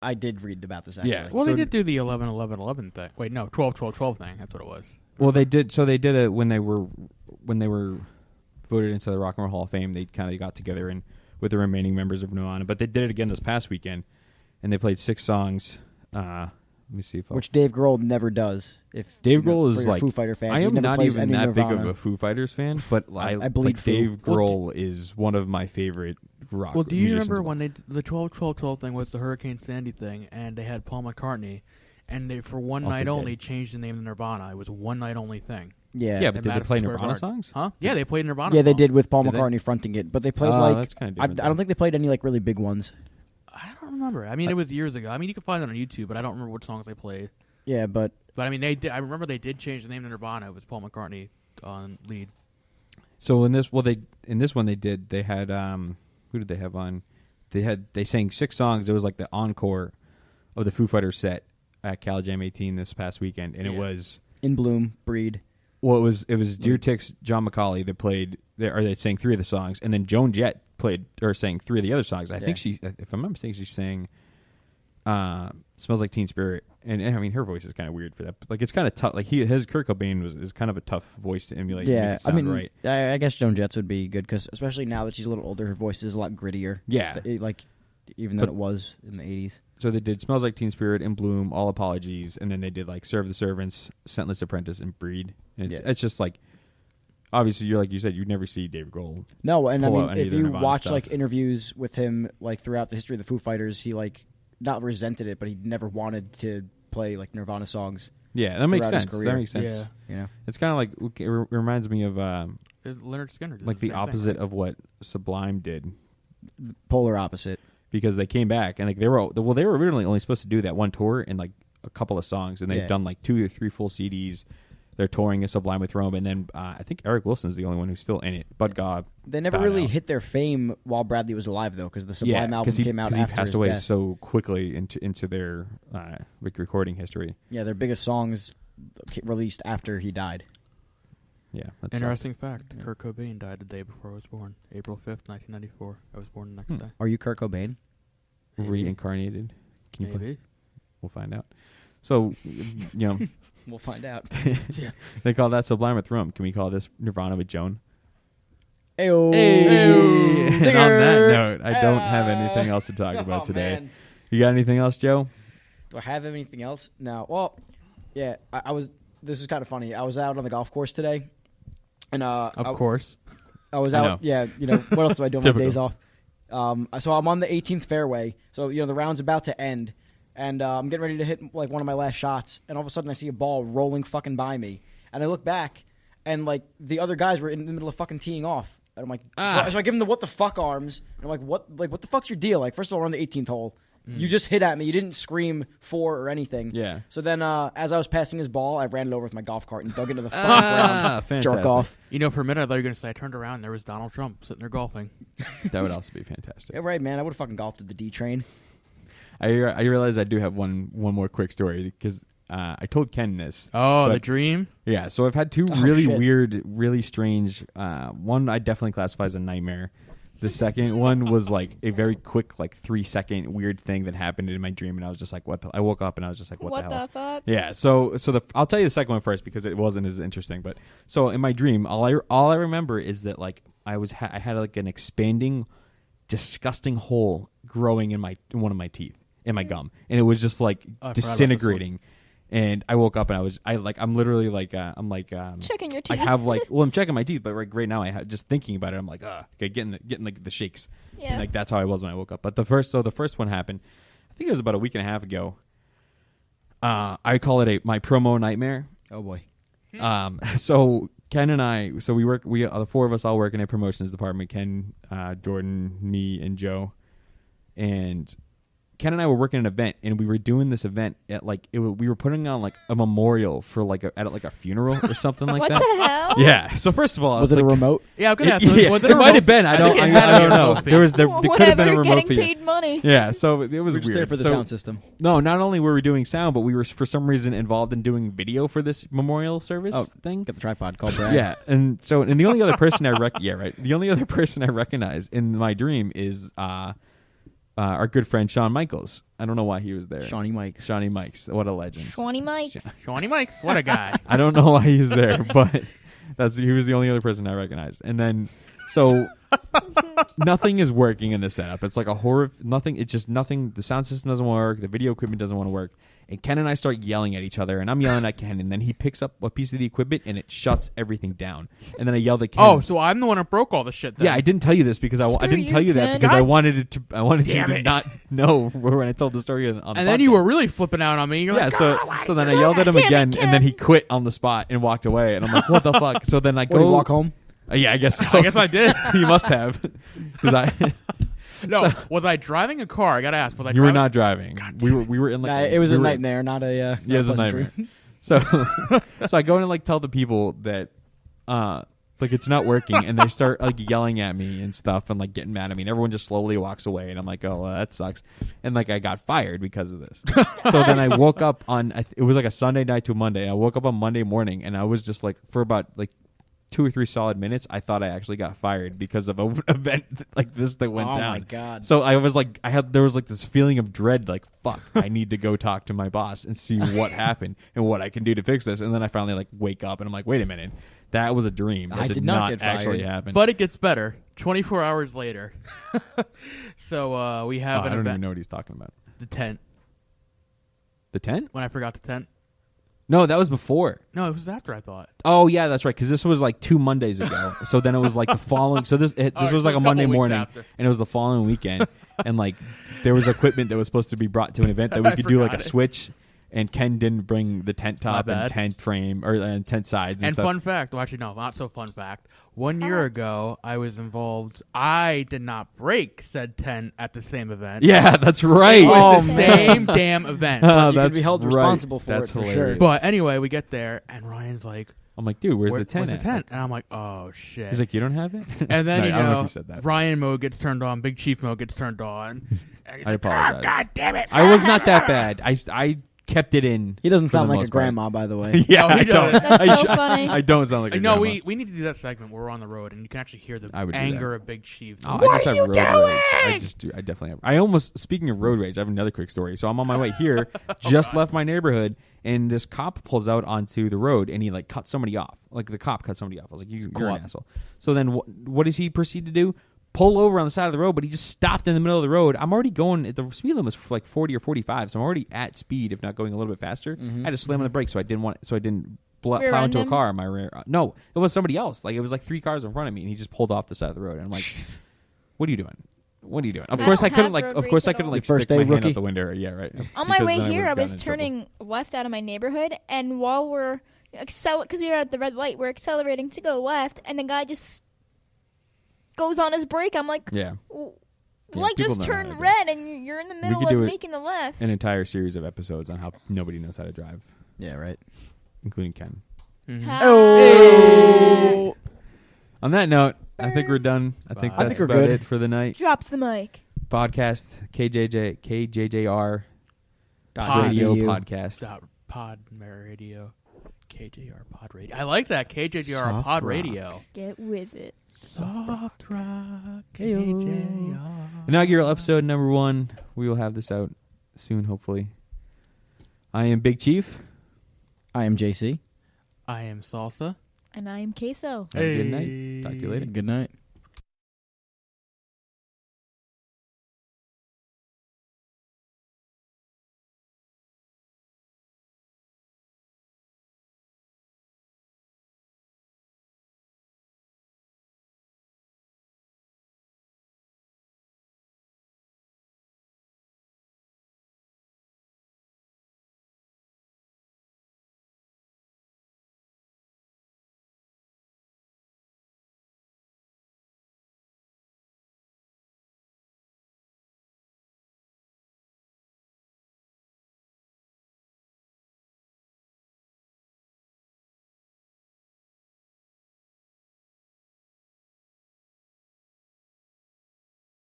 I did read about this actually. Yeah. Well, So they did do the 11-11-11 thing. Wait, no, 12-12-12 thing. That's what it was. Well, they did. So they did it when they were voted into the Rock and Roll Hall of Fame. They kind of got together and with the remaining members of Nirvana, but they did it again this past weekend, and they played 6 songs. Let me see if which Dave Grohl never does. If Dave Grohl is like Foo Fighter fans, I he am never not plays even any that big Nirvana. of a Foo Fighters fan, but I bleed like Foo. Dave Grohl is one of my favorite rock. Well, do you musicians. remember when the 12-12-12 thing was the Hurricane Sandy thing, and they had Paul McCartney, and they for one Also night did. only changed the name to Nirvana. It was a one night only thing. Yeah. Yeah, but at did they Madison play Square Nirvana Garden. songs? Huh? Yeah, they played Nirvana. Yeah, they songs. did with Paul Did they? McCartney fronting it, but they played that's kind of I different. don't think they played any like really big ones. I don't remember. I mean, it was years ago. I mean, you can find it on YouTube, but I don't remember what songs they played. Yeah, but But I mean, they did. I remember they did change the name to Nirvana. It was Paul McCartney on lead. So in this one they had who did they have on? They sang 6 songs. It was like the encore of the Foo Fighters set at Cal Jam 18 this past weekend, and it was In Bloom, Breed. well, it was Dear Tix, John McCauley that played they sang 3 of the songs, and then Joan Jett sang 3 of the other songs. I think she, if I'm not mistaken, she sang Smells Like Teen Spirit, and I mean her voice is kind of weird for that. But, like it's kind of tough. Like his Kurt Cobain is kind of a tough voice to emulate. And make Yeah, it sound right. I guess Joan Jett would be good because especially now that she's a little older, her voice is a lot grittier. Yeah. Like even than it was in the 80s. So they did Smells Like Teen Spirit, In Bloom, All Apologies, and then they did like Serve the Servants, Scentless Apprentice, and Breed. And it's just like, obviously, you're like you said, you'd never see Dave Grohl. No, and I pull mean, out any if of their you Nirvana watch stuff. like interviews with him, like throughout the history of the Foo Fighters, he like not resented it, but he never wanted to play like Nirvana songs. Yeah, that makes Throughout his sense. career. That makes sense. Yeah. You know, It's kind of like, it reminds me of Leonard Skinner did like the same opposite thing, of what Sublime did. polar opposite. Because they came back and like they were originally only supposed to do that one tour and like a couple of songs, and they've done like 2 or 3 full CDs. They're touring a Sublime with Rome, and then I think Eric Wilson's the only one who's still in it. Bud God, They never died really out. hit their fame while Bradley was alive, though, because the Sublime album came out he after passed his away death. so quickly into their recording history. Yeah, their biggest songs released after he died. Yeah, that's Interesting fact: Kurt Cobain died the day before I was born, April 5th, 1994. I was born the next day. Are you Kurt Cobain? reincarnated. Can you Maybe. We'll find out. So, you know, We'll find out. Yeah. they call that Sublime with Rome. Can we call this Nirvana with Joan? Ayo. And on Zinger. that note, I don't have anything else to talk about today. Man. You got anything else, Joe? Do I have anything else? No. Well, yeah, I was. This is kind of funny. I was out on the golf course today, and Of course. I was I out. know. Yeah, you know what else do I do on my Typical. days off? So I'm on the 18th fairway. So you know the round's about to end, and I'm getting ready to hit like one of my last shots, and all of a sudden I see a ball rolling fucking by me, and I look back, and like the other guys were in the middle of fucking teeing off, and I'm like, so I give them the what the fuck arms, and I'm like, what the fuck's your deal? Like, first of all, we're on the 18th hole. You just hit at me. You didn't scream for or anything. Yeah. So then, as I was passing his ball, I ran it over with my golf cart and dug into the fucking ground. fantastic. Jerk off. You know, for a minute I thought you were going to say I turned around and there was Donald Trump sitting there golfing. That would also be fantastic. Yeah, right, man. I would have fucking golfed at the D train. I realize I do have one more quick story because I told Ken this. Oh, But- the dream? Yeah, so I've had 2 Oh, really shit. weird, really strange. One I definitely classify as a nightmare. The second one was like a very quick, like 3-second weird thing that happened in my dream, and I was just like, "What?" I woke up and I was just like, "What the hell?" fuck? Yeah. So I'll tell you the second one first because it wasn't as interesting. But so in my dream, all I remember is that like I had like an expanding, disgusting hole growing in one of my teeth, in my gum, and it was just like I forgot about this one. disintegrating. And I woke up and I'm literally like Checking your teeth. I have like I'm checking my teeth, but right now just thinking about it, I'm like okay, getting like the shakes. Yeah. And, like that's how I was when I woke up. But the first one happened, I think it was about a week and a half ago. I call it my promo nightmare. Oh boy. So Ken and I, the 4 of us all work in a promotions department. Ken, Jordan, me, and Joe, and Ken and I were working an event, and we were doing this event at we were putting on like a memorial for at a funeral or something like What that. the hell? Yeah. So first of all, I Was was it a like, remote? Yeah, I'm going to ask. yeah, Was it a might remote- have been. I think don't it had to be a know. remote There was fee. there could have Whatever, been a you're remote getting fee. paid money. Yeah. So it was We're just weird. there for the So- sound system. No, not only were we doing sound, but we were for some reason involved in doing video for this memorial service thing. Get the tripod. Call Brad. Yeah, and the only other person the only other person I recognize in my dream is our good friend Shawn Michaels. I don't know why he was there. Shawnee Mikes. Shawnee Mikes. What a legend. Shawnee Mikes. Shawnee Mikes, what a guy. I don't know why he's there, but he was the only other person I recognized. And then, so nothing is working in the setup. It's like a horror. Nothing. It's just nothing. The sound system doesn't work. The video equipment doesn't want to work. And Ken and I start yelling at each other, and I'm yelling at Ken, and then he picks up a piece of the equipment, and it shuts everything down. And then I yelled at Ken. Oh, so I'm the one that broke all the shit then. Yeah, I didn't tell you this because I didn't tell you that because I wanted it to. I wanted you to not know when I told the story on the And then you were really flipping out on me. You're like, so then I yelled at him again, and then he quit on the spot and walked away. And I'm like, what the fuck? So then I go. Did you walk home? Yeah, I guess so. I guess I did. You must have. No, was I driving a car? I gotta ask. Was I? You were not driving. We were in like. It was a nightmare, not a. Yeah, it was a nightmare. So I go in and like tell the people that, like it's not working, and they start like yelling at me and stuff, and like getting mad at me, and everyone just slowly walks away, and I'm like, oh, well, that sucks, and like I got fired because of this. So then I woke up on it was like a Sunday night to Monday. I woke up on Monday morning, and I was just like for about like 2 or 3 solid minutes, I thought I actually got fired because of an event like this that went down. Oh my god! So I was like, there was like this feeling of dread, like fuck, I need to go talk to my boss and see what happened and what I can do to fix this. And then I finally like wake up and I'm like, wait a minute, that was a dream. That did not get actually fired. happen. But it gets better. 24 hours later. So we have an I don't event. even know what he's talking about. The tent. The tent? When I forgot the tent. No, that was before. No, it was after, I thought. Oh yeah, that's right. Because this was like 2 Mondays ago. So then it was like the following. So this was like a Monday morning, after. and it was the following weekend, and like there was equipment that was supposed to be brought to an event that we could do like a switch. And Ken didn't bring the tent top and tent frame or tent sides. And stuff. Fun fact, well, actually no, not so fun fact. 1 year ago, I was involved. I did not break said tent at the same event. Yeah, that's right. It was the same damn event. You could be held responsible for that's it for hilarious. sure. But anyway, we get there, and Ryan's like, I'm like, dude, where's the tent? Where's the tent? And I'm like, oh shit. He's like, you don't have it? And then No, you I don't know know, if he said that. Ryan mode gets turned on, Big Chief mode gets turned on. I apologize. God damn it! I was not that bad. I kept it in. He doesn't for sound the like a most part. grandma, by the way. Yeah, No, he I don't. doesn't. That's so funny. I don't sound like a No, grandma. we need to do that segment where we're on the road and you can actually hear the I would do anger that. of Big Chief. Oh, I just have road rage. I just do. I definitely have. I almost. Speaking of road rage, I have another quick story. So I'm on my way here, just left my neighborhood, and this cop pulls out onto the road, and he like cut somebody off. Like the cop cut somebody off. I was like, you're an asshole. So then what does he proceed to do? Pull over on the side of the road, but he just stopped in the middle of the road. I'm already going. The speed limit was like 40 or 45, so I'm already at speed, if not going a little bit faster. I had to slam on the brakes, so I didn't plow into a car in my rear. No, it was somebody else. Like it was like 3 cars in front of me, and he just pulled off the side of the road. And I'm like, "What are you doing? What are you doing?" Of course, I couldn't like. Of course, I couldn't like First stick my day hand rookie? out the window. Yeah, right. On my Because way then I here, I would've was gotten in trouble. turning left out of my neighborhood, and while we're because we were at the red light, we're accelerating to go left, and the guy just goes on his brake. I'm like, Yeah. the light people just don't know how turned to do red, and you're in the middle could do of it making the left. An entire series of episodes on how nobody knows how to drive, Yeah, right. including Ken. Oh. On that note, I think we're done. I think Bye. that's I think we're about good. it for the night. Drops the mic. Podcast KJJR Pod. Radio .eu. podcast. Pod Radio. KJR Pod Radio. I like that. KJJR Soft Pod rock. Radio. Get with it. Soft rock. Heyo. KJR. Inaugural episode number 1. We will have this out soon, hopefully. I am Big Chief. I am JC. I am Salsa. And I am Queso. Have a good night. Talk to you later. Good night.